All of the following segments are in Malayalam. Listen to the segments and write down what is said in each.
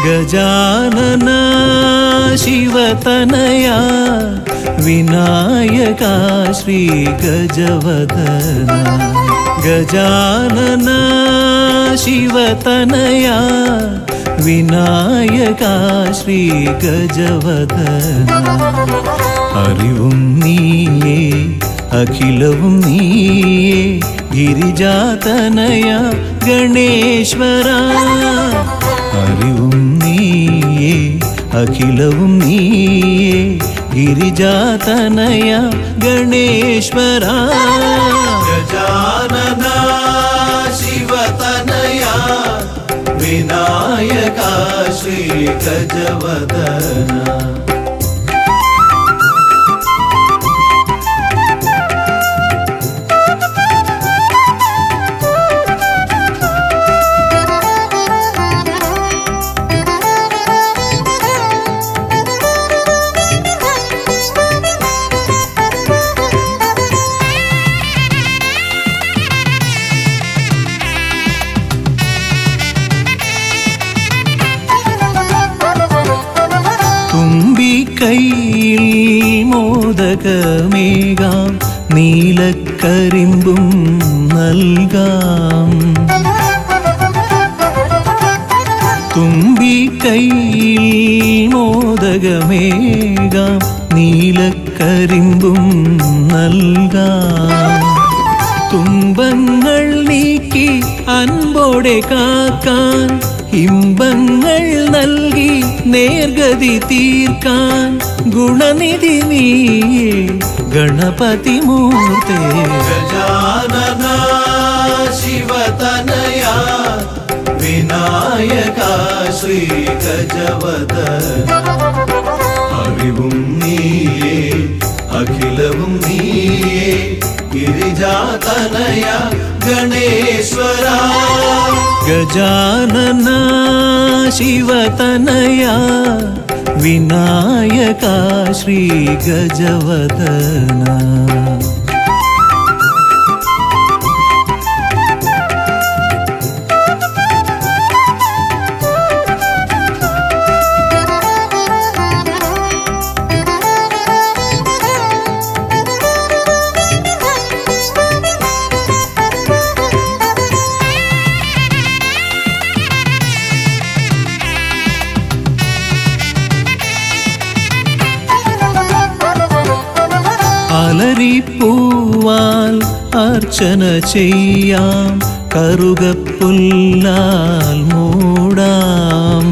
गजानन शिवतनया विनायका श्री गजवदना गजानन शिवतनया विनायका श्री गजवदना അറിവും നീയേ അഖിലവും നീയേ ഗിരിജാതനയ ഗണേശ്വര അറിവും നീയേ അഖിലവും നീയേ ഗിരിജാതനയ ഗണേശ്വര ഗജാനന ശിവതനയ വിനായക ശ്രീ ഗജവദന കൈയിൽ മോദകമേകാം നീലക്കരിമ്പും നൽകാം തുമ്പി കൈയിൽ മോദകമേകാം നീലക്കരിമ്പും നൽകാം തുമ്പങ്ങൾ നീക്കി അൻപോടെ കാക്കാൻ ഇമ്പങ്ങൾ നൽകി നേർഗതി തീർക്കാൻ ഗുണനിധി നീയേ ഗണപതി മൂർത്തേ ഗജാനന ശിവതനയ വിനായക ശ്രീ ഗജവദന അറിവും നീയേ അഖിലവും നീയേ ഗിരിജാതനയ ഗണേശ്വര ഗജാനന ശിവതനയ വിനായക ശ്രീ ഗജവദന അലരിപ്പൂവാൽ അർച്ചന ചെയ്യാം കറുകപ്പുല്ലാൽ മൂടാം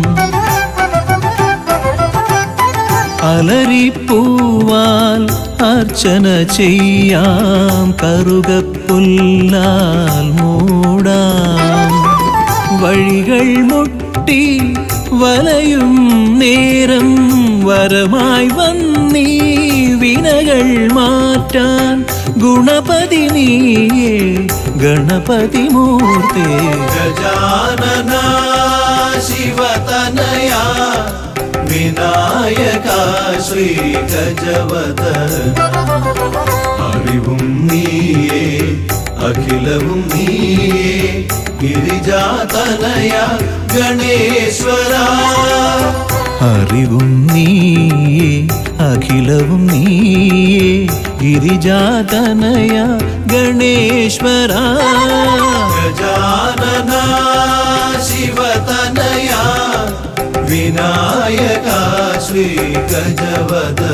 അലരിപ്പൂവാൽ അർച്ചന ചെയ്യാം കറുകപ്പുല്ലാൽ മൂടാം വഴികൾ മുട്ടി വലയും നേരം വരമായി വന്നീ വിനകൾ മാറ്റാൻ ഗുണപതി നീയേ ഗണപതി മൂർത്തേ ഗജാനന ശിവതനയ വിനായക ശ്രീ ഗജവദന അറിവും നീയേ അഖിലവും നീയേ ഗിരിജാതനയ ഗണേശ്വര അറിവും നീയേ അഖിലവും നീയേ ഗിരിജാതനയ ഗണേശ്വര ഗജാനന ശിവതനയ വിനായക ശ്രീ ഗജവദന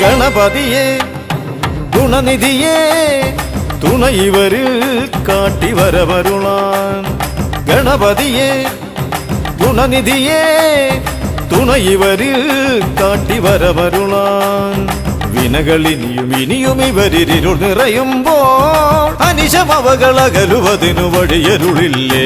ഗണപതിയേ ഗുണനിധിയേ തുണയിവരിൽ കാട്ടി വരവരുളാൻ ഗണപതിയേ ഗുണനിധിയേ തുണയിവരിൽ കാട്ടി വരവരുളാൻ വിനകളിനിയും ഇനിയും ഇവരിരുൾ നിറയുമ്പോൾ അനിശമവകളകലുവതിനു വഴിയരുളില്ലേ.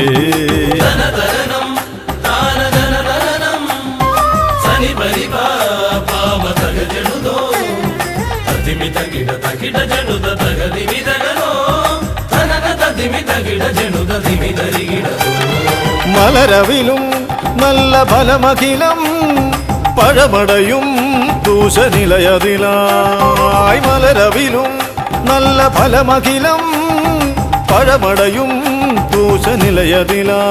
മലരവിലും നല്ല ഫലമഖിലം പഴമടയും ദൂഷനിലയതിലായി. മലരവിലും നല്ല ഫലമഖിലം പഴമടയും ദൂഷനിലയതിലാ.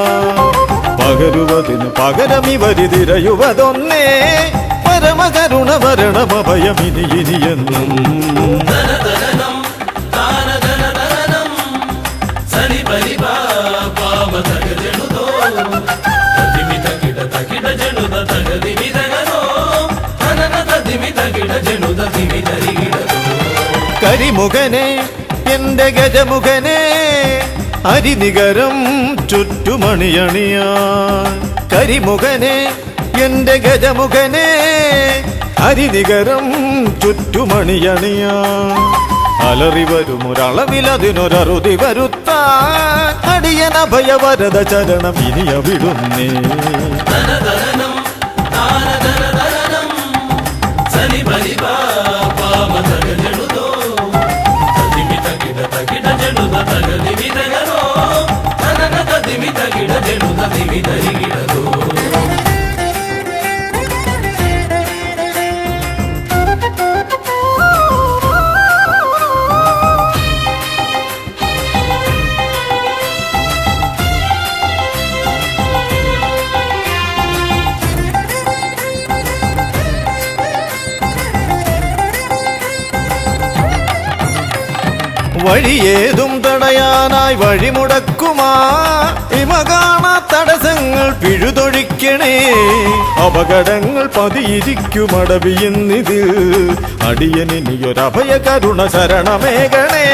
പകരുവതിന് പകരമിവരിതിരയുവതൊന്നേ പരമകരുണ ഭരണമഭയമിനി ഇനിയെന്നും. കരിമുഖനെ എന്റെ ഗജമുഖനെ അരിനികരം ചുറ്റുമണിയണിയാൻ. കരിമുഖനെ എന്റെ ഗജമുഖനെ അരിനികരം ചുറ്റുമണിയണിയാൻ. അലറി വരുമൊരളവിലതിനൊരറുതി വരുത്താൻ അടിയനഭയവരദ ചരണം ഇനിയവിടുന്നേ. വഴിയേതും തടയാനായി വഴിമുടക്കുമാ ഇമകാണ തടസ്സങ്ങൾ പിഴുതൊഴിക്കണേ. അപകടങ്ങൾ പതിയിരിക്കുമടവിയെന്നിതിൽ അടിയനിയൊരഭയ കരുണ ശരണമേകണേ.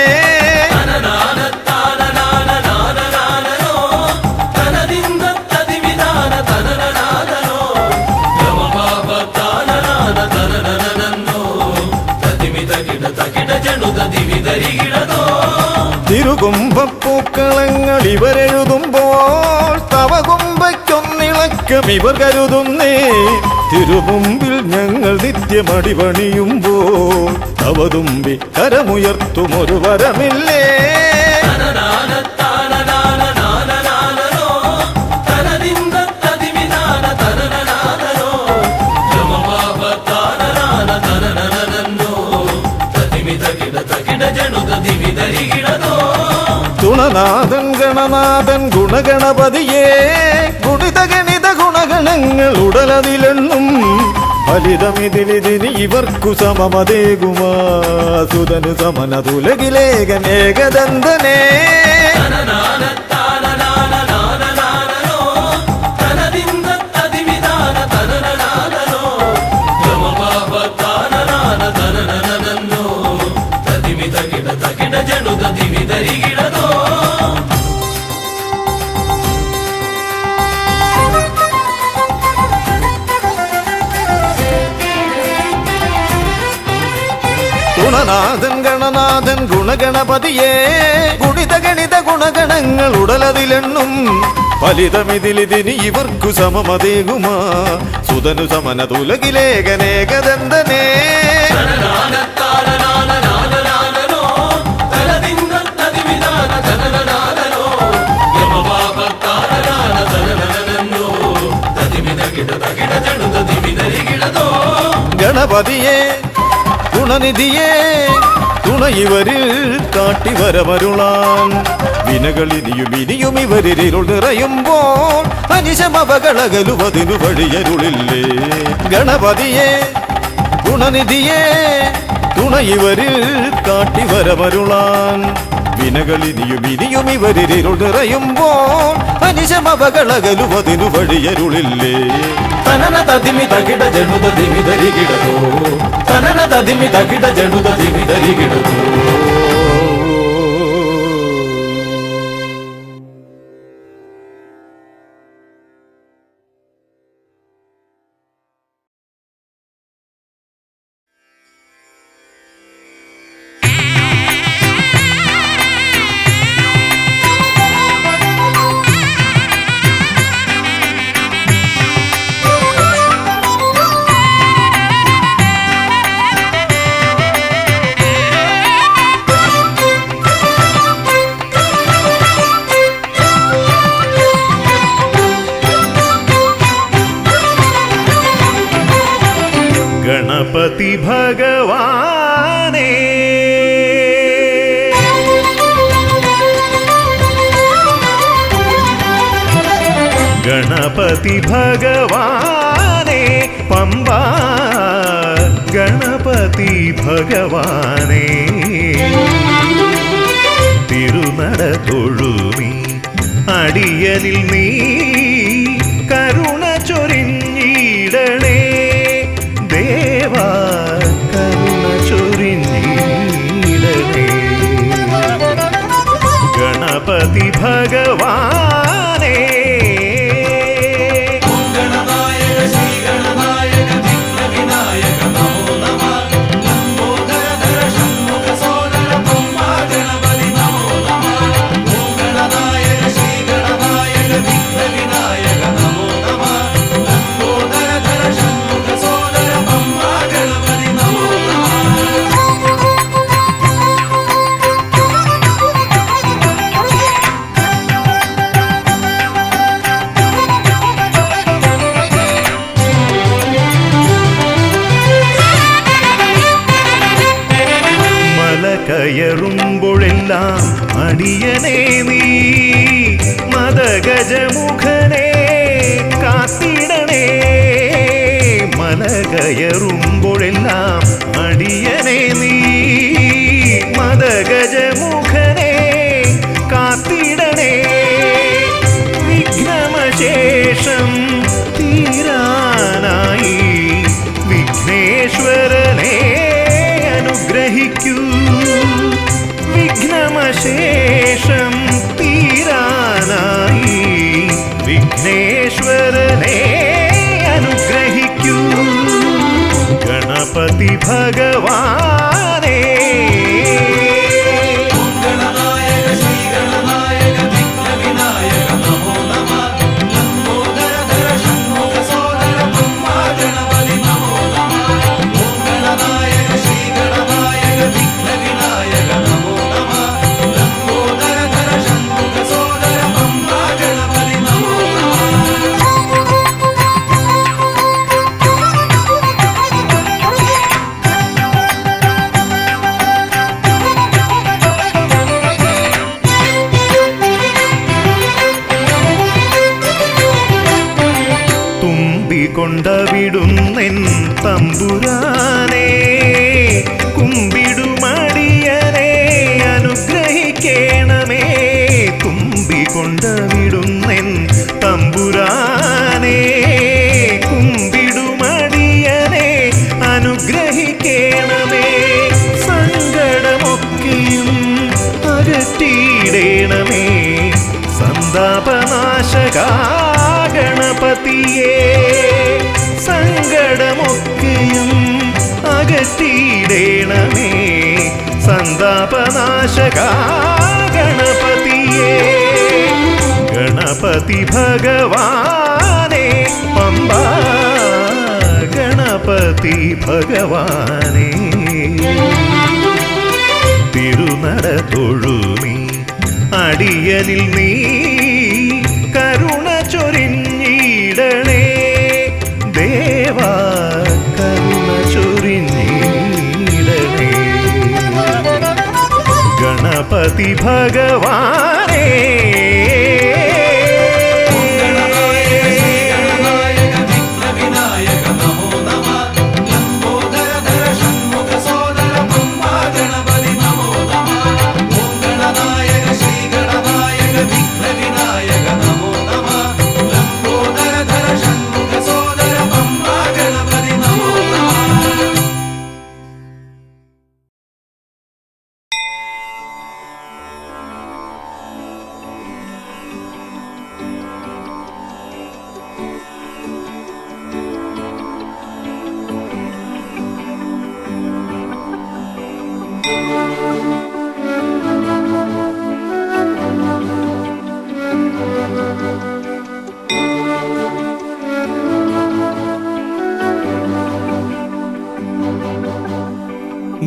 തിരുകുംഭപ്പൂക്കളങ്ങൾ ഇവരെഴുതുമ്പോൾ തവകുംഭയ്ക്കൊന്നിളക്കം ഇവർ കരുതുന്നേ. തിരുമുമ്പിൽ ഞങ്ങൾ നിത്യമടിപണിയുമ്പോൾ തവതുമ്പി കരമുയർത്തുമൊരു വരമില്ലേ. തുണനാഥൻ ഗണനാഥൻ ഗുണഗണപതിയേ ഗുണിത ഗണിത ഗുണഗണങ്ങൾ ഉടലതിലെണ്ണും. ഫലിതമിതിലിതിന് ഇവർക്കു സമമതേകുമാ സുതനു സമനതുലകിലേകൻ ഏകദന്തനേ. ഗുണനാഥൻ ഗണനാഥൻ ഗുണഗണപതിയേ ഗുണിത ഗണിത ഗുണഗണങ്ങൾ ഉടലതിലെണ്ണും. ഫലിതമിതിലിതിന് ഇവർക്കു സമമതേകുമാ സുതനു സമനതുലകിലേകനേകദന്തനേ. ഗണപതിയേ ഗുണനിധിയേ തുണയിവരിൽ കാട്ടിവരമരുളാൻ. വിനകളിനിയും ഇനിയും ഇവരിരുൾ നിറയുമ്പോൾ അനിശമവകളകലുവതിനു വഴിയരുളില്ലേ. ഗണപതിയേ ഗുണനിധിയേ തുണയിവരിൽ കാട്ടിവരമരുളാൻ. വിനകളിനിയും ഇനിയും ഇവരിരുൾ നിറയുമ്പോൾ അനിശമവകളകലുവതിനു വഴിയരുളില്ലേ. തനന തതിമി തകിട ജനുത ദിമിതരികിടതോ തനന തതിമി തകിട ജനുത ദിമിതരികിടതോ. ഗണപതി ഭഗവാനേ ഗണപതി ഭഗവാനേ പമ്പ ഗണപതി ഭഗവാനേ തിരുനട തൊഴുമി അടിയനിൽ നീ കരുണ ചൊരിഞ്ഞിടണേ ദേവാ കരുണ ചൊരിഞ്ഞിടണേ ഗണപതി ഭഗവാനേ കയറുമ്പോഴെല്ലാം അടിയനേ നീ മദഗജമുഖനെ കാത്തിടണേ മല കയറുമ്പോഴെല്ലാം അടിയനേ നീ മദഗജമുഖനെ കാത്തിടണേ വിഘ്നമശേഷം തീരാനായി വിഘ്നേശ്വരനെ അനുഗ്രഹിക്കൂ വിഘ്നമശേഷം തീരാനായി വിഘ്നേശ്വരനെ അനുഗ്രഹിക്കൂ ഗണപതി ഭഗവാനേ കൊണ്ടവിടുന്നെൻ തമ്പുരാനെ കുമ്പിടുമടിയനെ അനുഗ്രഹിക്കണമേ കുമ്പികൊണ്ടവിടുന്നെൻ തമ്പുരാനെ കുമ്പിടുമടിയനെ അനുഗ്രഹിക്കണമേ സങ്കടമൊക്കെയും അകറ്റിയിടണമേ സന്താപനാശകാ ഗണപതിയേ സങ്കടമൊക്കെയും അകറ്റിയിടണമേ സന്താപനാശകാ ഗണപതിയേ ഗണപതി ഭഗവാനേ പമ്പ ഗണപതി ഭഗവാനേ തിരുനട തൊഴുമി അടിയനിൽ നീ കരുണ ചൊരിഞ്ഞിടണേ ദേവാ കരുണ ചൊരിഞ്ഞിടണേ ഗണപതി ഭഗവാനേ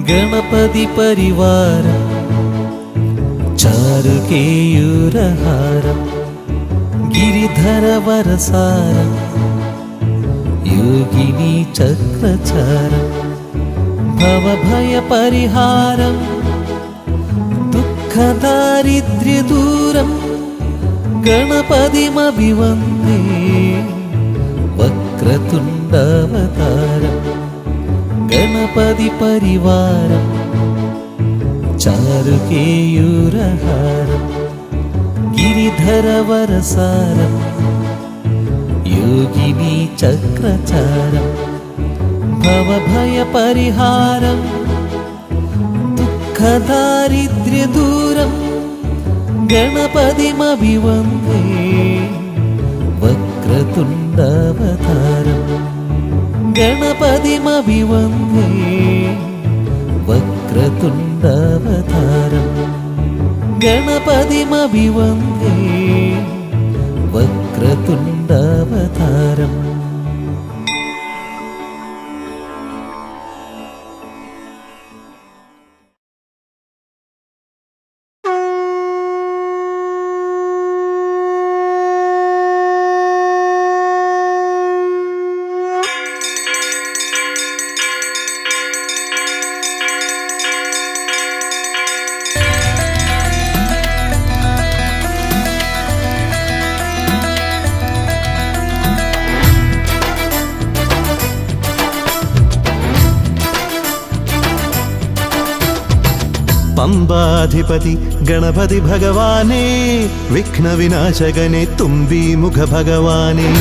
ഗണപതി പരിവാരം ചാരുകേയൂരഹാരം ഗിരിധരവരസാരം യോഗിനി ചക്രചാരം ഭവഭയപരിഹാരം ദുഃഖദാരിദ്ര്യദൂരം ഗണപതിമഭിവന്ദേ വക്രതുണ്ടവതാരം ഗണപതി പരിവാരം ചാരുകേയൂരഹാരം ഗിരിധരവരസാരം യോഗിനി ചക്രചാരം ഭവഭയപരിഹാരം ദുഃഖദാരിദ്ര്യദൂരം ഗണപതിമഭിവന്ദേ വക്രതുണ്ടവതാരം ഗണപതിമഭിവന്ദേ വക്രതുണ്ടവതാരം ഗണപതിമഭിവന്ദേ വക്രതുണ്ടവതാരം. പമ്പാധിപതി ഗണപതി ഭഗവാനേ വിഘ്നവിനാശകനെ തുമ്പീമുഖ ഭഗവാനേ.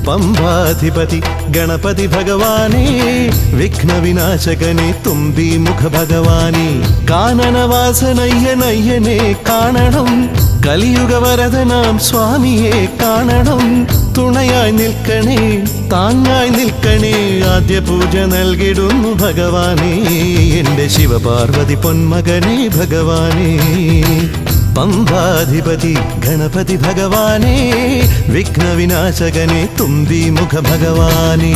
പമ്പാധിപതി ഗണപതി ഭഗവാനേ വിഘ്നവിനാശകനെ തുമ്പീമുഖ ഭഗവാനേ. കാനനവാസനയ്യനയ്യനെ കാണണം, കലിയുഗവരദനാം സ്വാമിയെ കാണണം. തുണയായി നിൽക്കണേ, താങ്ങായി നിൽക്കണേ, ആദ്യ പൂജ നൽകിടുന്നു ഭഗവാനേ. എൻ്റെ ശിവപാർവതി പൊന്മകനേ ഭഗവാനേ. പമ്പാധിപതി ഗണപതി ഭഗവാനേ വിഘ്നവിനാശകനെ തുമ്പീമുഖ ഭഗവാനേ.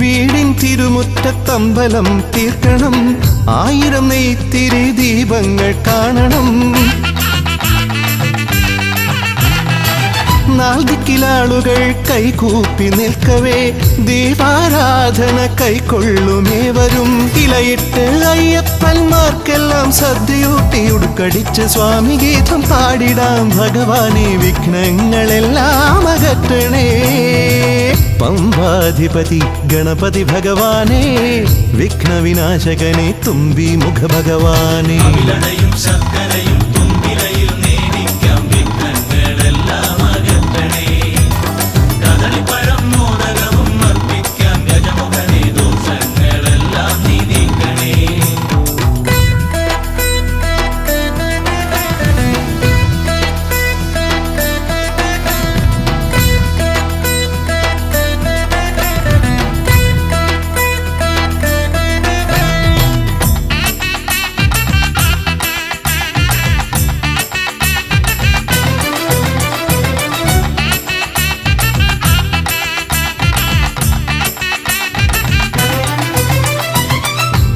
വീടിൻ തിരുമുറ്റത്തമ്പലം തീർക്കണം, 1000 നെയ്ത്തിരി ദീപങ്ങൾ കാണണം. നാൽദിക്കിലാളുകൾ കൈകൂപ്പി നിൽക്കവേ ദീപാരാധന കൈക്കൊള്ളുമേവരും. ഇലയിട്ട് അയ്യപ്പന്മാർക്കെല്ലാം സദ്യയൂട്ടി ഉടുക്കടിച്ച് സ്വാമി ഗീതം പാടിടാം ഭഗവാനെ. വിഘ്നങ്ങളെല്ലാം അകറ്റണേ. പമ്പാധിപതി ഗണപതി ഭഗവാനേ വിഘ്നവിനാശകനെ തുമ്പീമുഖ ഭഗവാനേ.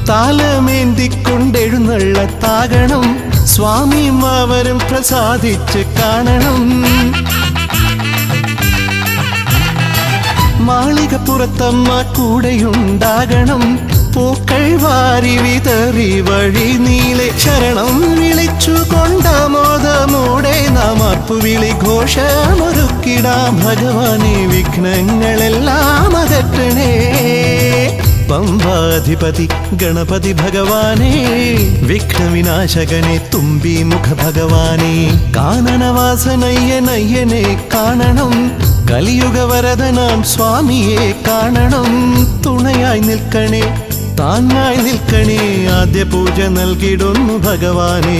താലമേന്തിക്കൊണ്ടെഴുന്നള്ളത്താകണം, സ്വാമിമാവരും പ്രസാദിച്ച് കാണണം. മാളികപ്പുറത്തമ്മ കൂടെയുണ്ടാകണം, പൂക്കൾ വാരി വിതറി വഴി നീളെ ശരണം വിളിച്ചു കൊണ്ടാമോദമോടെ നാം അർപ്പുവിളി ഘോഷമൊരുക്കിടാം ഭഗവാനെ. വിഘ്നങ്ങളെല്ലാം അകറ്റണേ. പമ്പാധിപതി ഗണപതി ഭഗവാനേ വിഘ്നവിനാശകനെ തുമ്പീമുഖ ഭഗവാനേ. കാനനവാസനയ്യനയ്യനെ കാണണം, കലിയുഗവരദനാം സ്വാമിയെ കാണണം. തുണയായി നിൽക്കണേ, താങ്ങായി നിൽക്കണേ, ആദ്യ പൂജ നൽകിടുന്നു ഭഗവാനേ.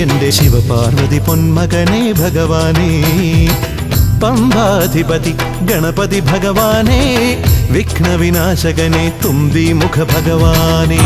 എൻ്റെ ശിവ ശിവപാർവതി പൊന്മകനെ ഭഗവാനേ പമ്പാധിപതി ഗണപതി ഭഗവാനേ വിഘ്നവിനാശകനെ തുമ്പി മുഖ ഭഗവാനേ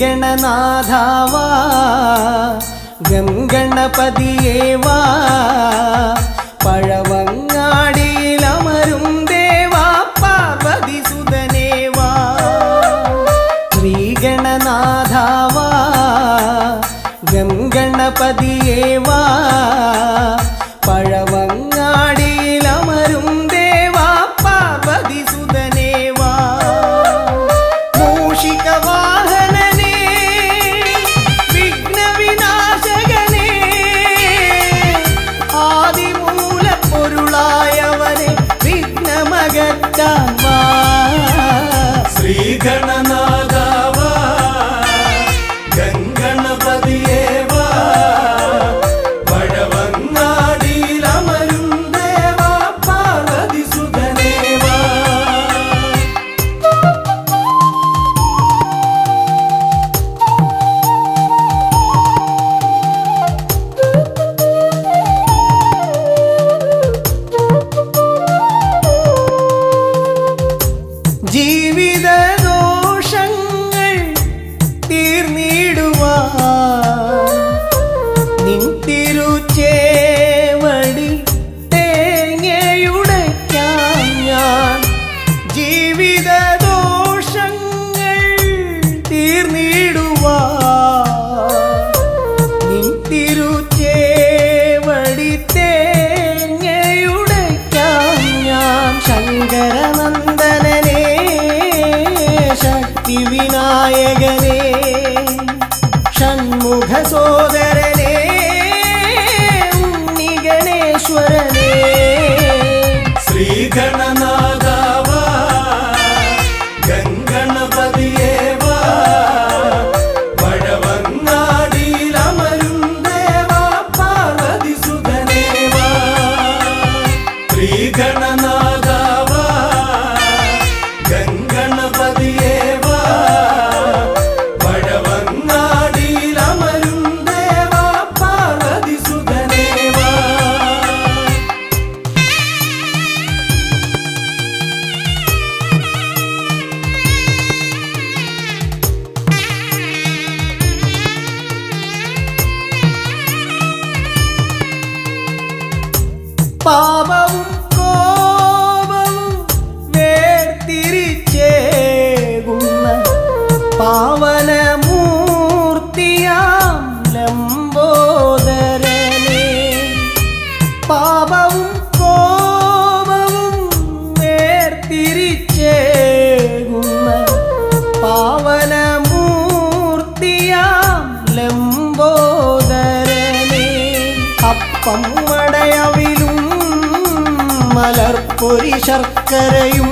ശ്രീഗണനാഥാവാ ഗംഗണപതിയേവാ പഴവങ്ങാടിയിലമരും ദേവാ പാർവതി സുതനേവാ ശ്രീഗണനാഥാവാ ഗംഗണപതിയേവാ പഴവങ്ങാടിയിലമരും ദേവാ പാർവതി സുതനേവാ മൂഷികവാ ശ്രീഗണനാഥാവാ ഗംഗണപതിയേവാ പഴവങ്ങാടിയിലമരും ദേവാ പാർവതി സുതനേവാ ജീവിത ദോഷങ്ങൾ തീർന്നിടുവാൻ നിൻ തിരുച്ചേവടി തേങ്ങയുടയ്ക്കാൻ ഞാൻ ജീവിത ദോഷങ്ങൾ തീർന്നിടുവാൻ നിൻ തിരുച്ചേവടി തേങ്ങയുടയ്ക്കാൻ ഞാൻ ശങ്കരനന്ദനനെ ശക്തി വിനായകനെ ഷൺമുഖ സോദരനെ ഉണ്ണി ഗണേശ്വരനെ ശ്രീഗണനാഥാവാ ഗംഗണപതിയേവാ പഴവങ്ങാടിയിലമരും ദേവാ പാർവതി സുതനേവാ ശ്രീഗണനാഥാവാ ഗംഗണപതിയേവാ പഴവങ്ങാടിയിലമരും ദേവാ പാർവതി സുതനേവാ പാപവും കോപവും വേർതിരിച്ചേകുന്ന പാവനമൂർത്തിയാം ലംബോദരനെ പാപവും കോപവും വേർതിരിച്ചേകുന്ന പാവനമൂർത്തിയാം ലംബോദരനെ അപ്പം മടയവിലും മലർപ്പൊരി ശർക്കരയും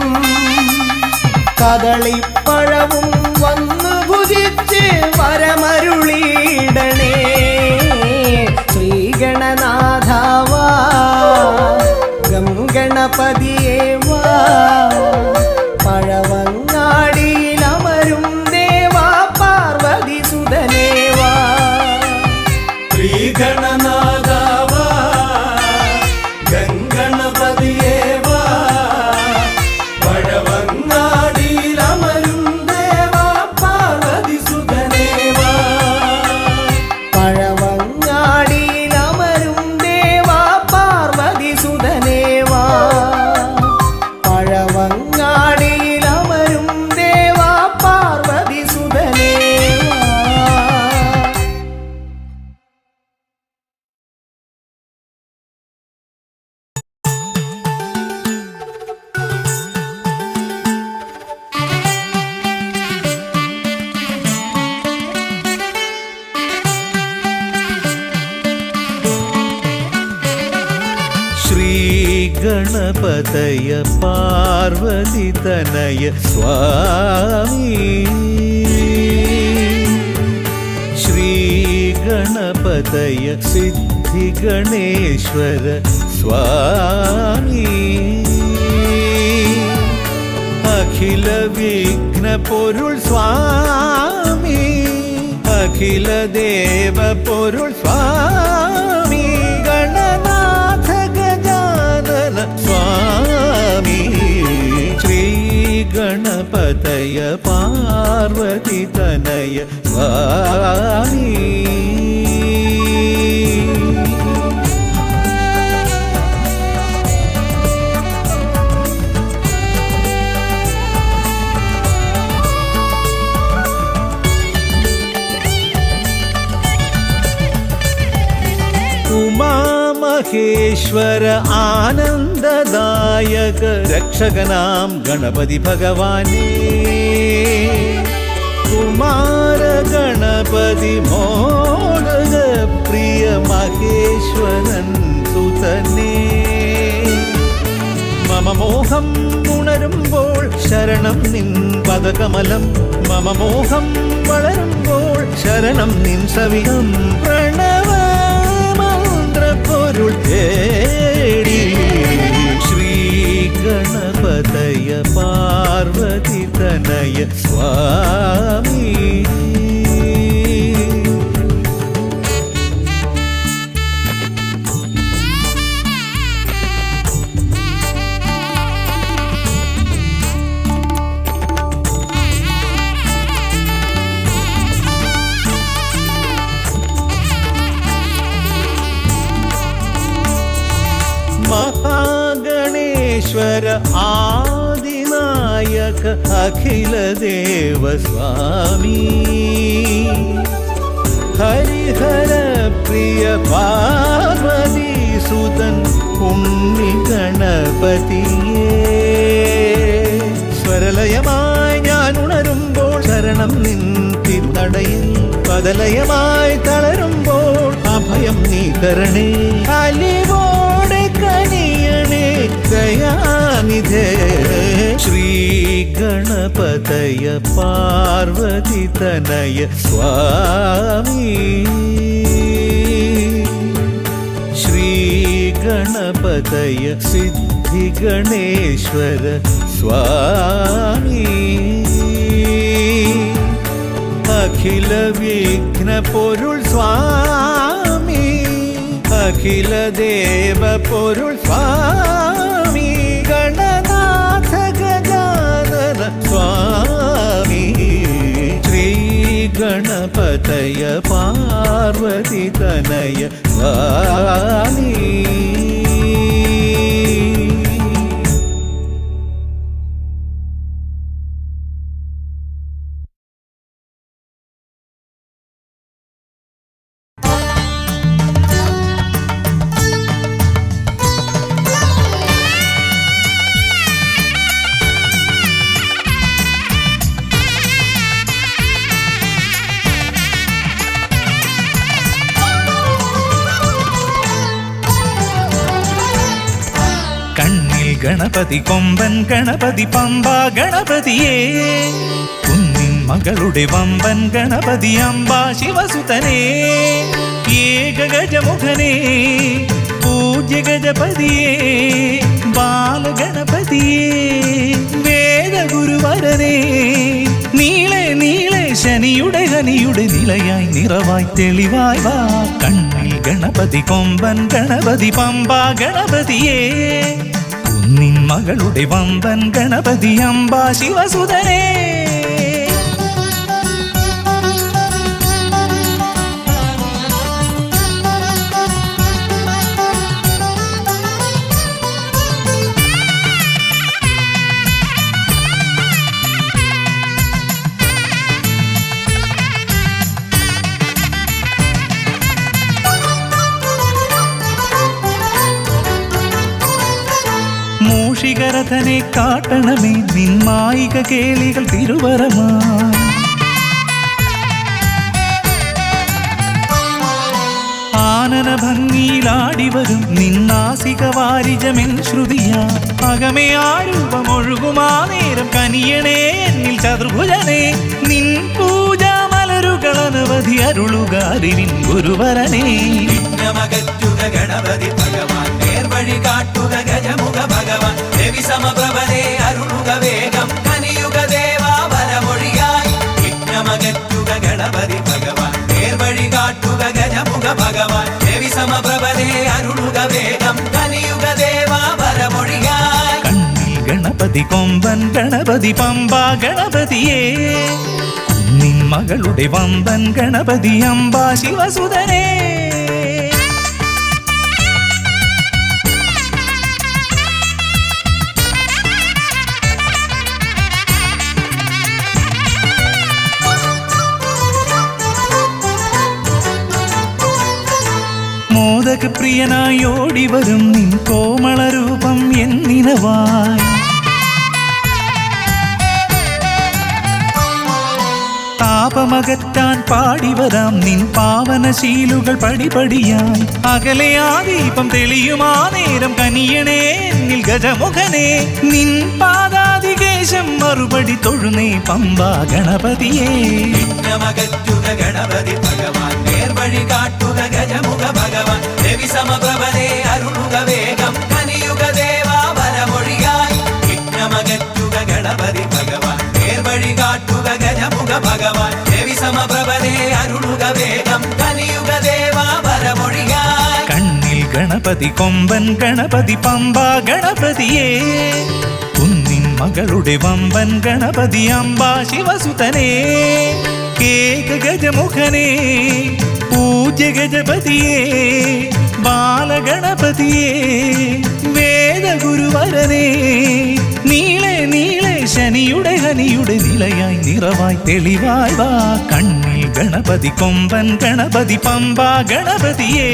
കദളിപ്പഴവും വന്നു ഭുജിച്ച് വരമരുളിയിടണേ ശ്രീഗണനാഥാവാ ഗംഗണപതിയേവാ പഴവങ്ങാടിയിലമരും ദേവാ പാർവതി സുതനേവാ ശ്രീഗണനാഥാവാ ഗംഗണപതിയേവാ പഴവങ്ങാടിയിലമരും ദേവാ പാർവതി സുതനേവാ പഴവങ്ങാടിയിലമരും ദേവാ പാർവതി സുതനേവാ പഴവങ്ങാടിയിലമരും ദേവാ പാർവതി സുതനേവാ ഗണപതയ പാർവതി തനയ സ്വാമി ശ്രീ ഗണപതയ സിദ്ധി ഗണേശ്വര സ്വാമി അഖില വിഘ്ന പൊരുൾ സ്വാമി അഖില ദേവ പൊരുൾ സ്വാമി ഗണനാഥ ഗജാനന സ്വാമി ശ്രീ ഗണപതയ പാർവതി തനയ സ്വാമി ഉമാമഹേശ്വര ആനന്ദദായക രക്ഷകനാം ഗണപതി ഭഗവാനേ കുമാര ഗണപതി മോദക പ്രിയ മഹേശ്വരൻ സുതനേ മമ മോഹം ഉണരുമ്പോൾ ശരണം നിൻ പദകമലം മമ മോഹം വളരുമ്പോൾ ശരണം നിൻ സവിധം പ്രണവ പൊരുൾ തേടി ശ്രീ ഗണപതയ പാർവതി തനയ സ്വാമി മഹാഗണേശ്വര ആദിനായക അഖില ദേവ സ്വാമി ഹരിഹര പ്രിയ പാർവതി സുതൻ ഉണ്ണി ഗണപതിയേ സ്വരലയമായി ഞാൻ ഉണരുമ്പോൾ ശരണം നിൻ തിരുനടയിൽ പദലയമായി തളരുമ്പോൾ അഭയം നീ തരണേ അലിവോടെ കനിയണേ ദയാനിധേ ശ്രീ ഗണപതയ പാർവതി തനയ സ്വാമി ശ്രീ ഗണപതയ സിദ്ധി ഗണേശ്വര സ്വാമി അഖില വിഘ്ന പൊരുൾ സ്വാമി അഖില ദേവ പൊരുൾ സ്വാമി ഗണനാഥ ഗജാനന സ്വാമി ശ്രീ ഗണപതയ പാർവതി തനയ സ്വാമി ഗണപതി കൊമ്പൻ ഗണപതി പമ്പ ഗണപതിയേ കുന്നിൻ മകളുടെ വമ്പൻ ഗണപതി അമ്പ ശിവസുതനേ ഏകഗജമുഖനേ പൂജ്യ ഗജപതിയേ ബാലഗണപതിയേ വേദഗുരുവരനേ നീളെ നീളെ ശനിയുടെ ഹനിയുടെ നിലയായി നിറവായി തെളിവായി വാ കണ്ണിൽ ഗണപതി കൊമ്പൻ ഗണപതി പമ്പ ഗണപതിയേ നിൻ മകളുടെ വമ്പൻ ഗണപതി അമ്പ ശിവസുതനേ മൂഷികരഥനെ കാട്ടണമേ നിന്മായിക കേളികൾ തിരുവരമായി ലാലന ഭംഗിയിലാടിവരും നിന്നാസിക വാരിജമെൻ ശ്രുതിയാ അകമേ ആരൂപമൊഴുകുമാ നേരം കനിയണേ എന്നിൽ ചതുർഭുജനേ നിൻ പൂജാമലരുകളനവധി അരുളുകാരിൻ ഗുരുവരനേ വിഘ്നമകറ്റുക ഗണപതി ഭഗവാൻ നേർവഴി കാട്ടുക ഗജമുഖ ഭഗവാൻ രവി സമപ്രഭനെ അരുളുക വേഗം കനിയുക ദേവാ വരമൊഴിയായി വിഘ്നമകറ്റുക ഗണപതി ഭഗവാൻ നേർവഴി കാട്ടുക ഗജമുഖ ഭഗവാൻ രവി സമപ്രഭനെ അരുളുക വേഗം കനിയുക ദേവാ വരമൊഴിയായി കണ്ണിൽ ഗണപതി കൊമ്പൻ ഗണപതി പമ്പ ഗണപതിയേ നിൻ മകളുടെ വമ്പൻ ഗണപതി അംബ ശിവസുതനേ മോദക പ്രിയനായി ഓടിവരും നിൻ കോമളരൂപം എന്നിനവായി താപമകറ്റാൻ പാടിവരാം നിൻ പാവനശീലുകൾ പടിപടിയായി അകലെ ആ ദീപം തെളിയുമാ നേരം കനിയണേ എന്നിൽ ഗജമുഖനേ നിൻ പാദാതികേശം മറുപടി തൊഴുന്നേ പമ്പ ഗണപതിയേ വിഘ്നമകറ്റുക ഗണപതി ഭഗവാൻ നേർവഴി കാട്ടുക ഗജമുഖ ഭഗവാൻ രവി സമപ്രഭനെ അരുളുക വേഗം കനിയുക ദേവാ വരമൊഴിയായി വിഘ്നമകറ്റുക ഗണപതി ഭഗവാൻ നേർവഴി കാട്ടുക ഗജമുഖ ഭഗവാൻ രവി സമപ്രഭനെ അരുളുക വേഗം കനിയുക ദേവാ വരമൊഴിയായി കണ്ണിൽ ഗണപതി കൊമ്പൻ ഗണപതി പമ്പ ഗണപതിയേ കുന്നിൻ മകളുടെ വമ്പൻ ഗണപതി അംബ ശിവസുതനേ ഏക ഗജമുഖനേ പൂജ്യ ഗജപതിയേ ബാലഗണപതിയേ വേദഗുരുവരനേ നീളെ നീളെ ശനിയുടെ ഹനിയുടെ നിലയായി നിറവായി തെളിവായി വാ കണ്ണിൽ ഗണപതി കൊമ്പൻ ഗണപതി പമ്പ ഗണപതിയേ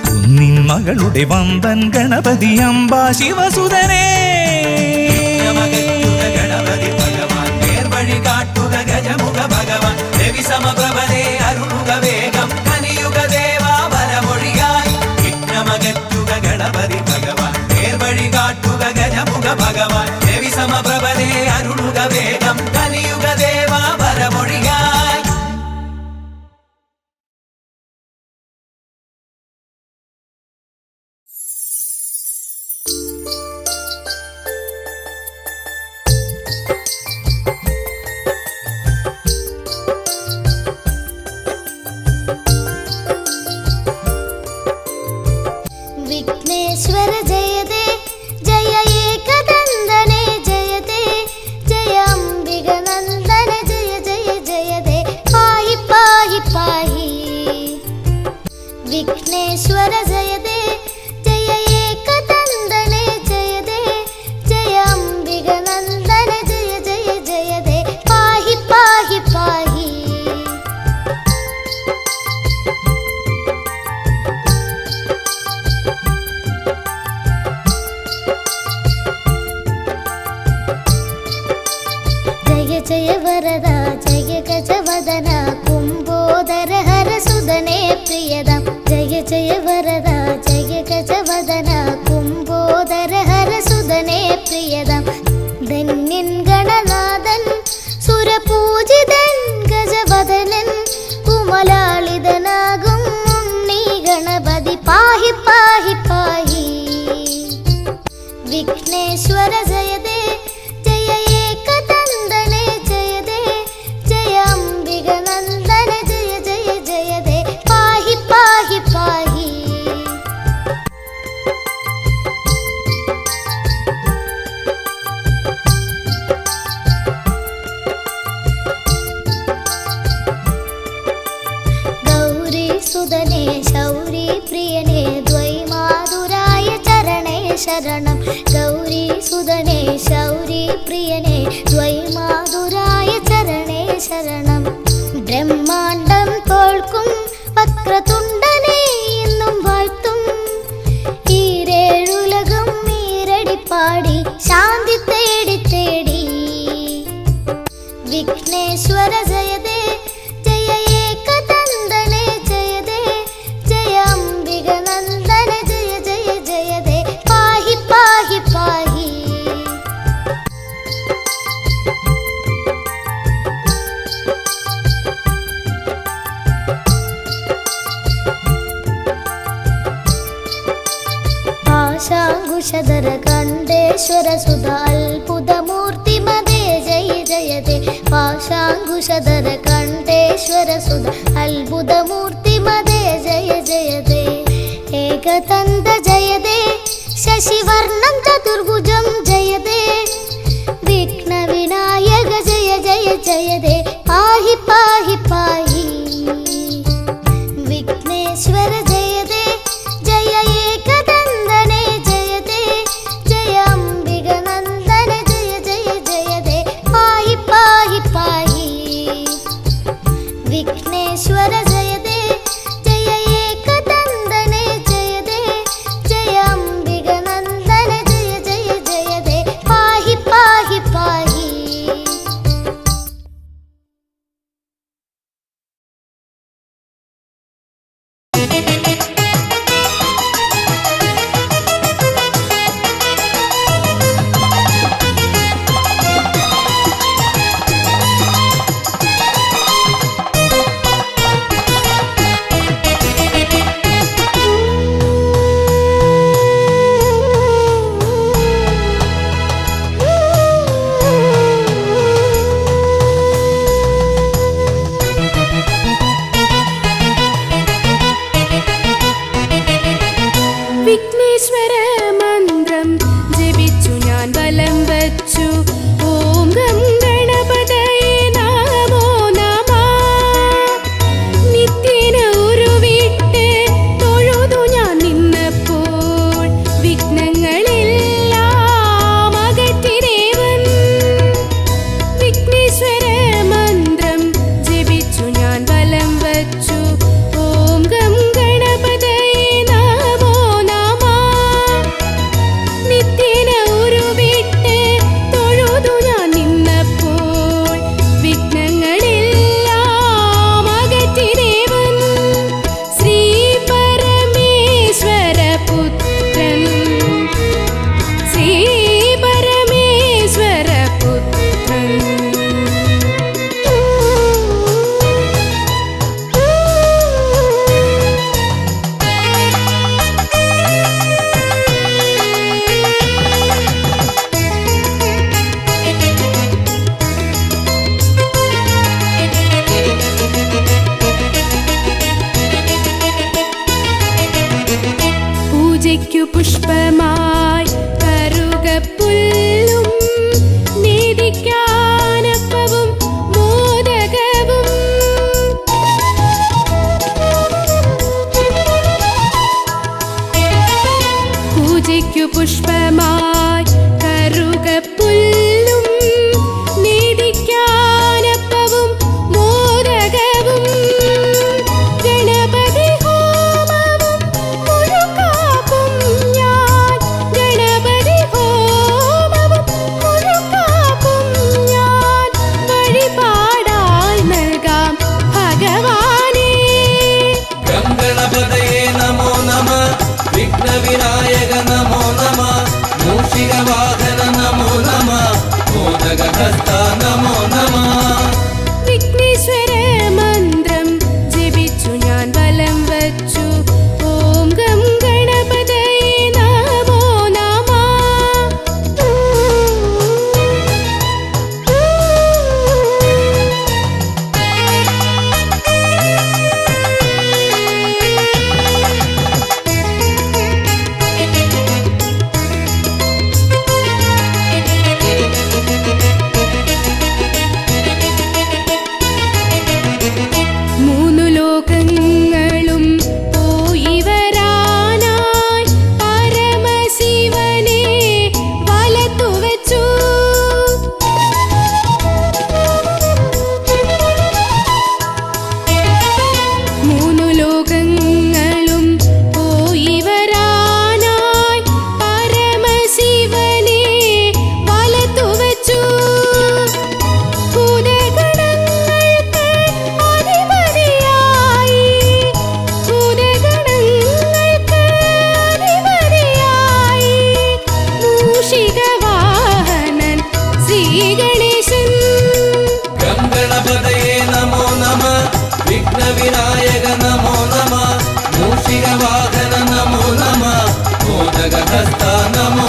കുന്നിൻ മകളുടെ വമ്പൻ ഗണപതി അംബ ശിവസുതനേ വിഘ്നമകറ്റുക ഗണപതി ഭഗവാൻ നേർവഴി കാട്ടുക ഗജമുഖ ഭഗവാൻ രവി സമപ്രഭനെ അരുളുക വേഗം കനിയുക ദേവാ വരമൊഴിയായി വിഘ്നമകറ്റുക ഗണപതി ഭഗവാൻ നേർവഴി കാട്ടുക ഗജമുഖ ഭഗവാൻ രവി സമപ്രഭനെ അരുളുക വേഗം കനിയുക ദേവാ വരമൊഴിയായി विघ्नेश्वर जयते जय एकदन्दने जयते जय अम्बिगनन्दन जय जय जयते पाहि पाहि पाहि विघ्नेश्वर जयते जय एकदन्दने जयते जय अम्बिगनन्दन जय जय जयते पाहि पाहि पाहि जय वरदा जय गजवदना कुम्भोदर हर सुदने प्रियदा जय वरदा जय गजवदना कुम्भोदर हर सुदने प्रियदा धन्यन गणनादन सुरपूजिതൻ गजवदनൻ കുമലാളിതനാകും ഉണ്ണി ഗണപതി പാഹി പാഹി പാഹി വിഘ്നേശ്വര ജയതേ ജയ ഏകദന്തനേ ജയതേ ജയ അംബികനന്ദന ജയ ജയ ജയതേ പാഹി പാഹി പാഹി ഗൗരി സുദനേ ശൗരി പ്രിയനേ ദ്വൈമാതുരായ ചരണേ ശരണം ഗൗരി സുദനേ ശൗരി പ്രിയനേ ദ്വൈമാതുരായ ചരണേ ശരണം ബ്രഹ്മാണ്ടം തോൽക്കും വക്രതുണ്ടനേ എന്നും വാഴ്ത്തും ഈരേഴുലകം ഈരടിപ്പാടി ശാന്തി തേടി തേടി വിഘ്നേശ്വര ജയതേ ജയ ഏകദന്തനേ ജയതേ ജയ പാശാങ്കുശധര കണ്ഠേശ്വര സുത അത്ഭുതമൂർത്തി മതേ ജയ ജയതേ പാശാങ്കുശധര കണ്ഠേശ്വര സുത അത്ഭുതമൂർത്തി മതേ ജയ ജയതേ ഏകദന്ത ജയതേ ശശിവർണം ചതുർഭുജം ജയതേ വിഘ്നവിനായക ജയ ജയ ജയതേ പാഹി പാഹി പാഹി വിഘ്നേശ്വര ജയതേ ജയ ഏകദന്തനേ ജയതേ ജയ അംബിക നന്ദന ജയ ജയ ജയതേ പാഹി പാഹി പാഹി വിഘ്നേശ്വര ജയതേ ജയ ഏകദന്തനേ ജയതേ ജയ അംബിക നന്ദന ജയ ജയ ജയതേ പാഹി പാഹി പാഹി വിഘ്നേശ്വര മന്ത്രം ജപിച്ചു ഞാൻ വലം വച്ചു ഓം ഗം ഗണപതയേ നമോ നമഃ നിത്യേന ഉരുവിട്ട് തൊഴുതു ഞാൻ നിന്നപ്പോൾ വിഘ്നങ്ങളെല്ലാം അകറ്റി ദേവൻ വിഘ്നേശ്വര മന്ത്രം ജപിച്ചു ഞാൻ വലം വച്ചു ഓം ഗം ഗണപതയേ നമോ നമഃ നിത്യേന ഉരുവിട്ട് തൊഴുതു ഞാൻ നിന്നപ്പോൾ വിഘ്നങ്ങളെല്ലാം അകറ്റി ദേവൻ ശ്രീ പരമേശ്വര പുത്രൻ ശ്രീ പരമേശ്വര പുത്രൻ പൂജയ്ക്കു പുഷ്പമായി കറുകപ്പുല്ലും നീതിക്കാനപ്പവും മോദകവും പൂജയ്ക്കു പുഷ്പമായി കറുകപ്പുല്ലും നീതിക്കാനപ്പവും മോദകവും ഗണപതി ഹോമവും മുഴുക്കാപ്പും ഞാൻ ഗണപതി ഹോമവും മുഴുക്കാപ്പും ഞാൻ വഴിപാടായി നൽകാം ഭഗവാനേ ഗം ഗണപതയേ നമോ നമഃ വിഘ്നവിനായക നമോ നമഃ മൂഷികവാഹന നമോ നമഃ മോദകഹസ്ത നമോ നമഃ വിഘ്നേശ്വര മന്ത്രം ജപിച്ചു ഞാൻ വലം വച്ചു ഓം ഗം ഗണപതയേ നമോ നമഃ മൂന്നു ലോകങ്ങളും പോയി വരാനായി പരമശിവനെ വലത്തു വച്ചു മൂന്നു ലോകങ്ങളും പോയി വരാനായി പരമശിവനെ വലത്തു വച്ചു ഭൂതഗണങ്ങൾക്ക് അധിപതിയായി ഭൂതഗണങ്ങൾക്ക് അധിപതിയായി മൂഷികവാഹനൻ ശ്രീ ഗണേശൻ ഗം ഗണപതയേ നമോ നമഃ വിഘ്നവിനായക നമോ നമഃ മൂഷികവാഹന നമോ നമഃ മോദകഹസ്ത നമോ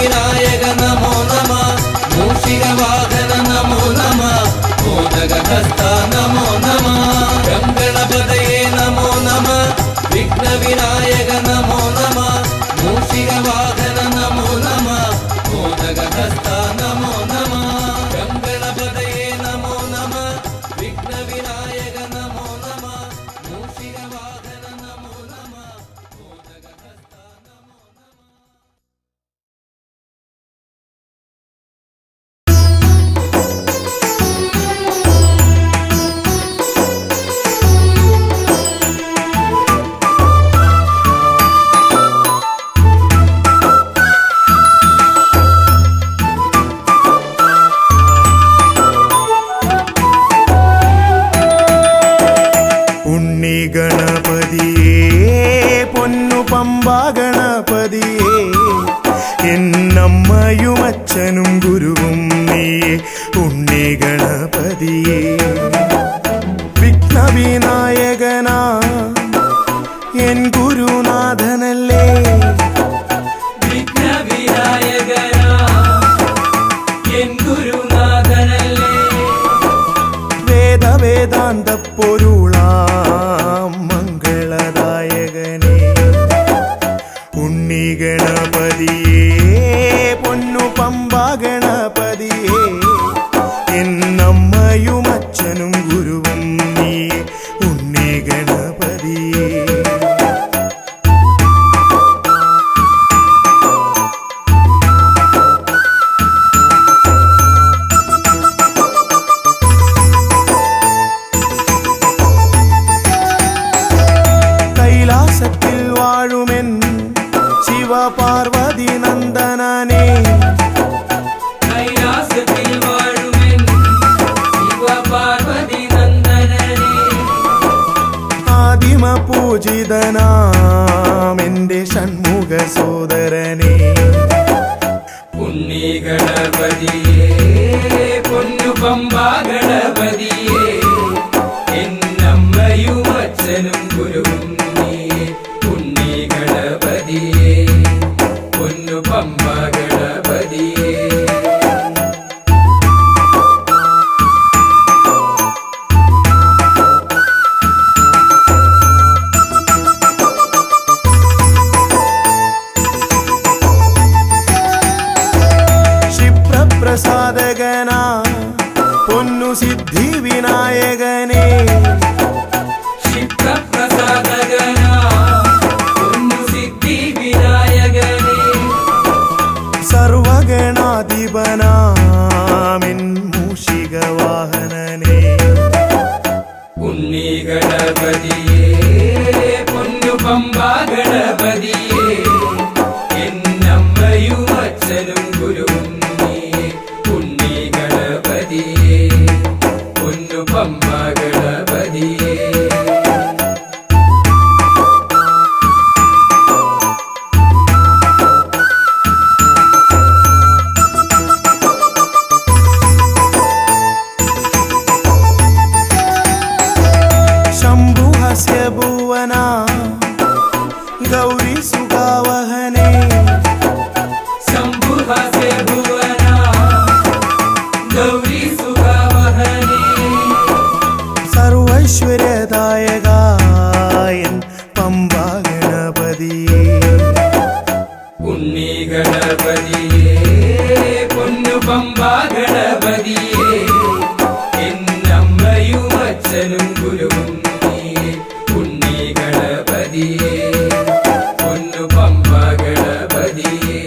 വിനായക നമോ നമ മൂഷിക വാഹന നമോ നമ മോദകഹസ്ത നമോ നമ ഗംഗണപതയേ നമോ നമ വിഘ്ന വിനായക നമോ നമ മൂഷിക വാഹന നമോ നമ മോദകഹസ്ത നമോ നമ ഗംഗണപതയേ നമോ നമ വിഘ്ന വിനായക നമോ നമ മൂഷിക വാഹന നമോ നമ മോദകഹസ്ത നമോ നമ. ഉണ്ണി ഗണപതിയേ പൊന്നു പമ്പ ഗണപതിയേ എന്നമ്മയും അച്ഛനും ഗുരുവും നീയേ ഉണ്ണി ഗണപതിയേ വിഘ്നവിനായകനാ എൻ ഗുരുനാഥനല്ലേ വിഘ്ന വിനായകനാ എൻ ഗുരുനാഥനല്ലേ വേദാന്ത പൊരുളാം മംഗളദായകനേ ഉണ്ണി ഗണപതിയേ പൊന്നു പമ്പ ഗണപതിയേ എന്നമ്മയും അച്ഛനും ഗുരുവും നീ ഉണ്ണി ഗണപതിയേ കൈലാസത്തിൽ വാഴുമെൻ ശിവപാർവതി നന്ദനനേ കൈലാസത്തിൽ വാഴുമെൻ ശിവപാർവതി നന്ദനനേ ആദിമ പൂജിതനാമെന്റെ ഷൺമുഖ സോദരനേ ഉണ്ണി ഗണപതിയേ പൊന്നു പമ്പ ഗണപതിയേ എന്നമ്മയും അച്ഛനും ഗുരുവും നീയേ ഉണ്ണി ഗണപതിയേ പൊന്നു പമ്പ ഗണപതിയേ ക്ഷിപ്രപ്രസാദകനാ പൊന്നു സിദ്ധി വിനായകനേ ക്ഷിപ്രപ്രസാദകനാ പൊന്നു സിദ്ധി വിനായകനേ സർവഗണാധിപനാമിൻ മൂഷിക വാഹനനേ ഉണ്ണി ഗണപതിയേ പൊന്നു പമ്പ ഗണപതിയേ എന്നമ്മയും അച്ഛനും ഗുരുവും നീയേ ഉണ്ണി ഗണപതിയേ പൊന്നു പമ്പ ഗണപതിയേ ശംഭുഹസ്യ ഭുവനാ ഗൗരി സുഖാവഹനേ ശംഭുഹസ്യ ഭുവനാ ഗൗരി സുഖാവഹനേ സർവൈശ്വര്യദായകായൻ പമ്പ ഗണപതിയേ ഉണ്ണി ഗണപതിയേ പൊന്നു പമ്പ ഗണപതിയേ എന്നമ്മയും അച്ഛനും ഗുരുവും നീയേ ഉണ്ണി ഗണപതിയേ പൊന്നു പമ്പ ഗണപതിയേ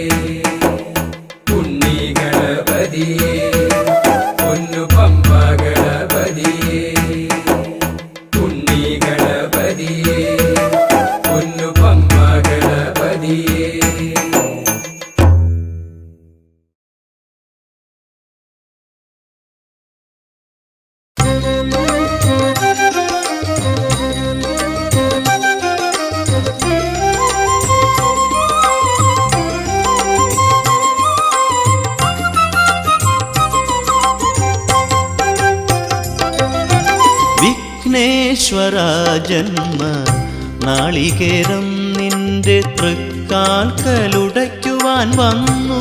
ഉണ്ണി ഗണപതിയേ പൊന്നു പമ്പ ഗണപതിയേ ഉണ്ണി ഗണപതിയേ പൊന്നു പമ്പ ഗണപതിയേ. വിഘ്നേശ്വര ജന്മ നാളികേരം നിന്റെ തൃക്കാൽക്കലുടയ്ക്കുവാൻ വന്നു.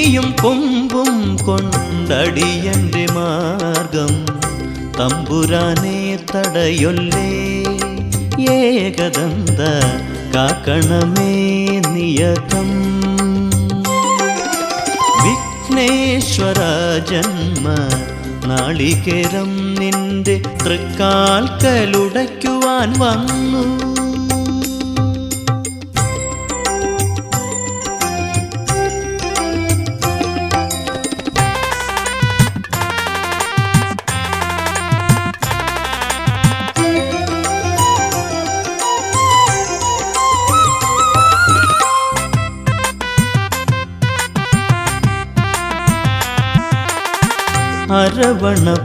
തുമ്പിയും കൊമ്പും കൊണ്ടടിയന്റെ മാർഗം തമ്പുരാനെ തടയൊല്ലേ ഏകദന്ത കാക്കണമേ നിയതം വിഘ്നേശ്വര ജന്മ നാളികേരം നിന്റെ തൃക്കാൽക്കലുടയ്ക്കുവാൻ വന്നു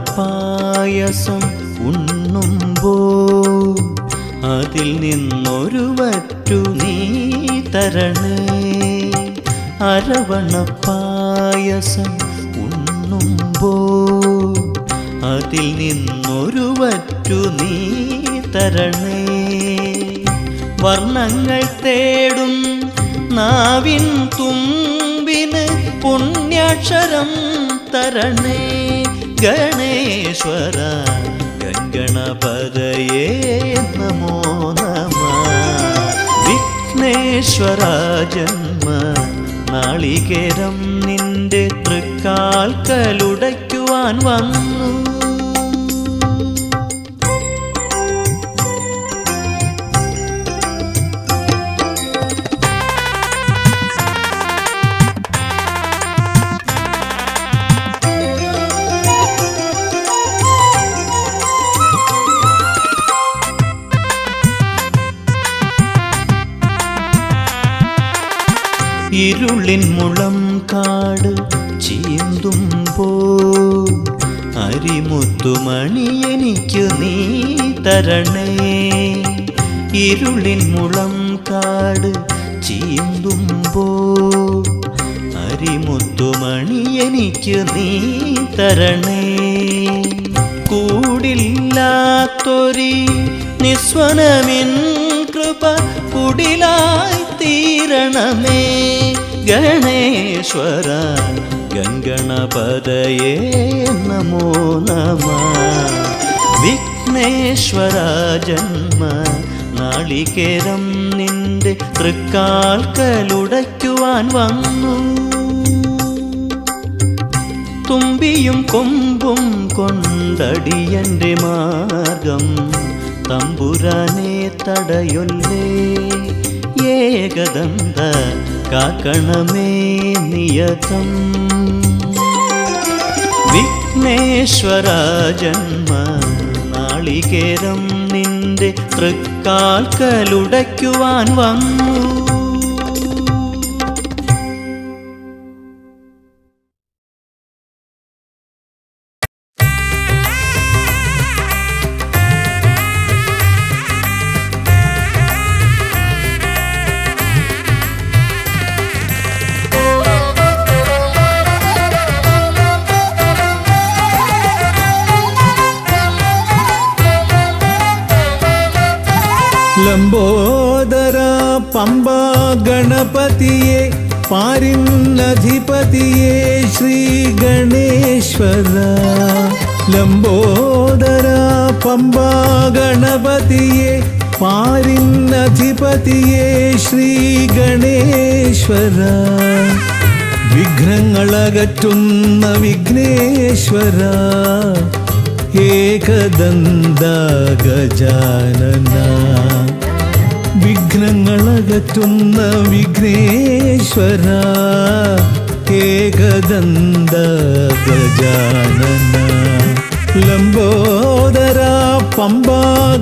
അരവണപ്പായസം ഉണ്ണുമ്പോ അതിൽ നിന്നൊരു വറ്റു നീ തരണേ അരവണപ്പായസം ഉണ്ണുമ്പോ അതിൽ നിന്നൊരു വറ്റു നീ തരണേ വർണ്ണങ്ങൾ തേടും നാവിൻ തുമ്പിന് പുണ്യാക്ഷരം തരണേ ഗണേശ്വര ഗംഗണപതയേ നമോ നമ വിഘ്നേശ്വര ജന്മ നാളികേരം നിന്റെ തൃക്കാൽക്കലുടയ്ക്കുവാൻ വന്നു ഇരുളിൻ മുളം കാട് ചീന്തുമ്പോ അരിമുത്തുമണി എനിക്ക് നീ തരണേ ഇരുളിൻ മുളം കാട് ചീന്തുമ്പോ അരിമുത്തുമണി എനിക്ക് നീ തരണേ കൂടില്ലാത്തൊരി നിസ്വനമിൻ കൃപ കുടിലായി തീരണമേ ഗണേശ്വര ഗംഗണപതയേ നമോ നമ വിഘ്നേശ്വര ജന്മ നാളികേരം നിന്റെ തൃക്കാൽക്കലുടയ്ക്കുവാൻ വന്നു തുമ്പിയും കൊമ്പും കൊണ്ടടിയന്റെ മാർഗം തമ്പുരാനെ തടയൊല്ലേ ഏകദന്ത കാക്കണമേ നിയതം വിഘ്നേശ്വര ജന്മ നാളികേരം നിന്റെ തൃക്കാൽക്കലുടയ്ക്കുവാൻ വന്നു ലംബോദര പമ്പ ഗണപതിയെ പാരിന്നധിപതിയെ ശ്രീ ഗണേശ്വര ലംബോദര പമ്പ ഗണപതിയെ പാരിന്നധിപതിയെ ശ്രീ ഗണേശ്വര വിഘ്നങ്ങളകറ്റുന്ന വിഘ്നേശ്വര ഏകദന്ത ഗജാനന വിഘ്നങ്ങളകറ്റുന്ന വിഘ്നേശ്വര ഏകദന്ത ഗജാനന ലംബോദര പമ്പ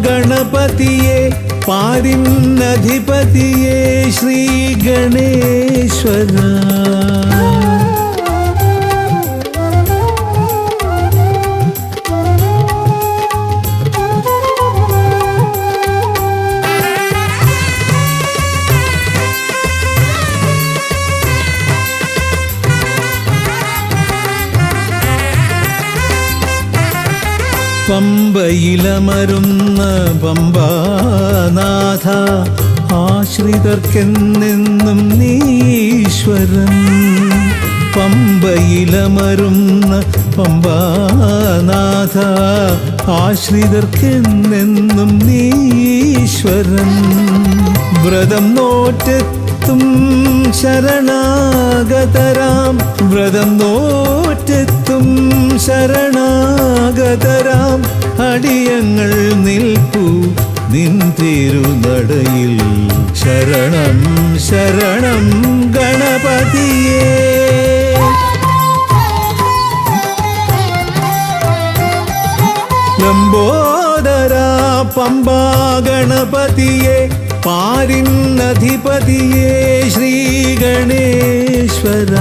ഗണപതിയെ പാരിന്നധിപതിയെ ശ്രീ ഗണേശ്വര പമ്പയിലമരുന്ന പമ്പാനാഥ ആശ്രിതർക്കെന്നെന്നും നീശ്വരൻ പമ്പയിലമരുന്ന പമ്പാനാഥ ആശ്രിതർക്കെന്നെന്നും നീശ്വരൻ വ്രതം നോറ്റെത്തും ശരണാഗതരാം വ്രതം നോറ്റെത്തും ശരണാഗതരാം അടിയങ്ങൾ നിൽപ്പൂ നിൻ തിരുനടയിൽ ശരണം ശരണം ഗണപതിയേ ലംബോദര പമ്പാ ഗണപതിയേ പാരിന്നധിപതിയേ ശ്രീ ഗണേശ്വര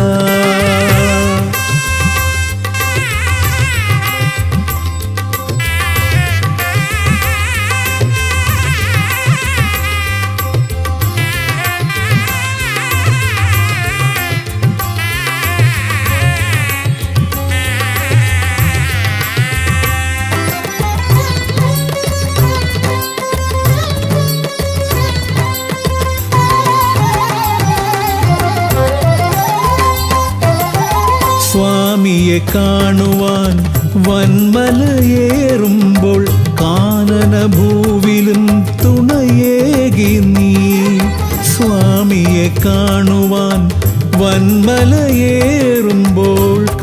സ്വാമിയെ കാണുവാൻ വന്മലയേറുമ്പോൾ കാനനഭൂവിലും തുണയേകി നീ സ്വാമിയെ കാണുവാൻ വന്മലയേറുമ്പോൾ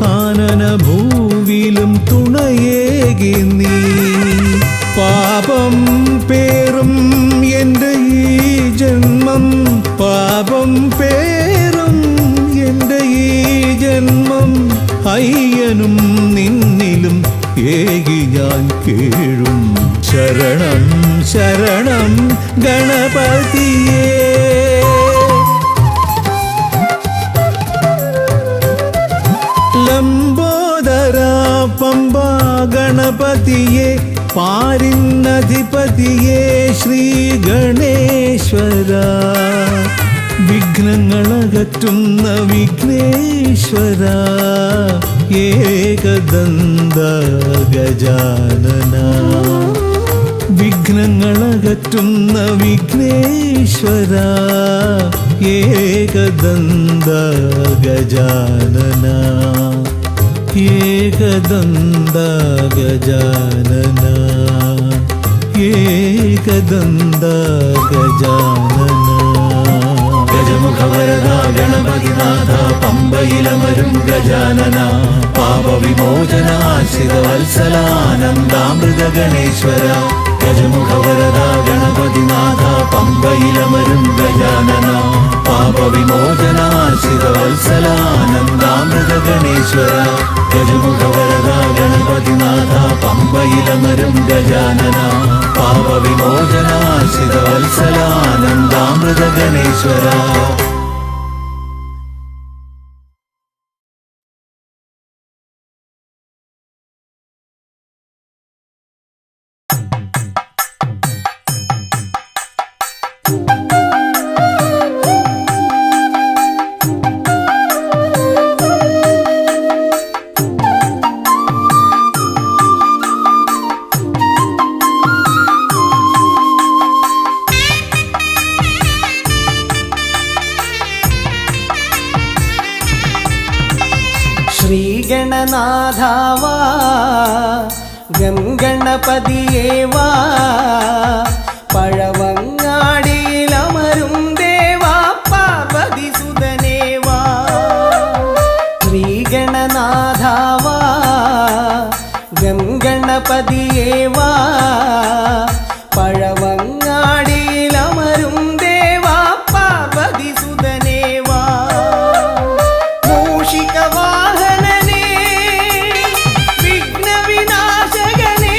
കാനനഭൂവിലും തുണയേകി നീ പാപം പേറും എൻ്റെ ഈ ജന്മം പാപം പേറും എൻ്റെ ഈ ജന്മം അയ്യനും നിന്നിലും ഏകി ഞാൻ കേഴും ശരണം ശരണം ഗണപതിയേ ലംബോദര പമ്പാ ഗണപതിയേ പാരിന്നധിപതിയേ ശ്രീ ഗണേശ്വര വിഘ്നങ്ങളകറ്റുന്ന വിഘ്നേശ്വര ഏകദന്ത ഗജാനന വിഘ്നങ്ങളകറ്റുന്ന വിഘ്നേശ്വര ഏകദന്ത ഗജാനന ഏകദന്ത ഗജാനന ഏകദന്ത ഗജാനന ഗജമുഖവരദ ഗണപതിനാഥ പമ്പയിലമരും ഗജാനന പാപവിമോചനാശ്രിതവത്സലാനന്ദാമൃത ഗണേശ്വര ഗജമുഖവരദ ഗണപതിനാഥ പമ്പയിലമരും ഗജാനന പാപവിമോചനാശ്രിതവത്സലാനന്ദാമൃത ഗണേശ്വര ഗജമുഖവരദ ഗണപതിനാഥ പമ്പയിലമരും ഗജാനന പാപവിമോചനാശ്രിതവത്സലാനന്ദാമൃത ഗണേശ്വര ശ്രീഗണനാഥാവാ ഗംഗണപതിയേവാ പഴവങ്ങാടിയിലമരും ദേവാ പാർവതി സുതനേവാ ശ്രീഗണനാഥാവാ ഗംഗണപതിയേവാ പഴവങ്ങാടിയിലമരും ദേവാ പാർവതി സുതനേവാ മൂഷികവാഹനനേ വിഘ്നവിനാശകനേ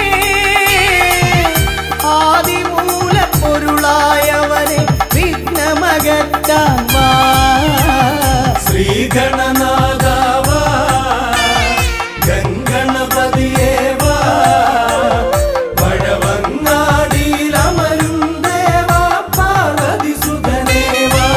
ആദിമൂലപ്പൊരുളായവനെ വിഘ്നമകറ്റാൻ വാ ശ്രീഗണനാഥാവാ ഗംഗണപതിയേവാ പഴവങ്ങാടിയിലമരും ദേവാ പാർവതി സുതനേവാ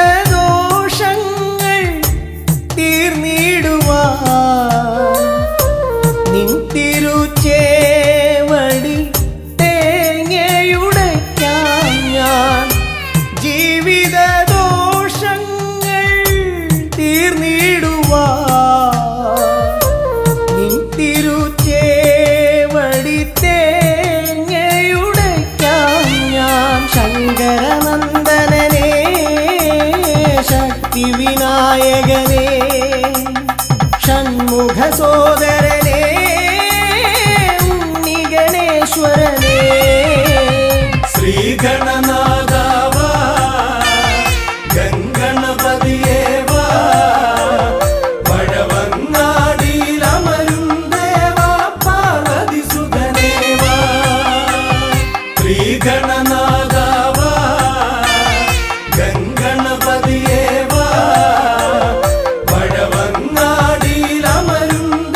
ജീവിതദോഷങ്ങൾ സുഖസോദരനേ ഉണ്ണി ഗണേശ്വരനേ ശ്രീഗണനാഥാവാ ഗംഗണപതിയേവാ പഴവങ്ങാടിയിലമരും ദേവാ പാർവതിസുതനേവാ ശ്രീഗണനാഥാവാ ഗംഗണപതിയേവാ പഴവങ്ങാടിയിലമരും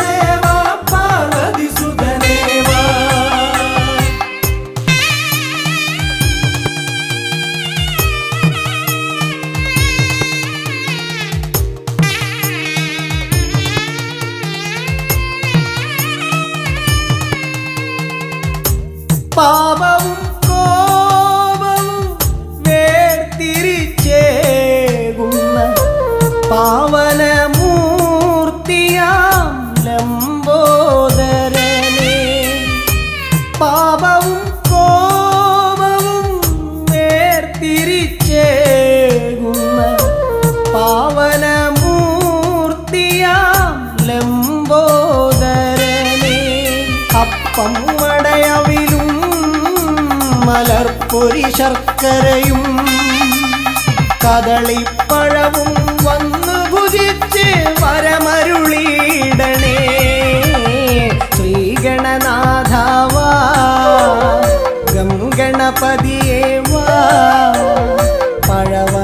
ദേവാ പാർവതിസുതനേവാ പാപവും കോപവും വേർതിരിച്ചേകുന്ന പാവനമൂർത്തിയാം ലംബോദരനേ പാപവും കോപവും വേർതിരിച്ചേകുന്ന പാവനമൂർത്തിയാം ലംബോദരനേ അപ്പം മടയവിലും മലർപ്പൊരി ശർക്കരയും കദളിപ്പഴവും വന്നു ഭുജിച്ച് വരമരുളിയിടണേ ശ്രീഗണനാഥാവാ ഗം ഗണപതിയേവാ പഴവ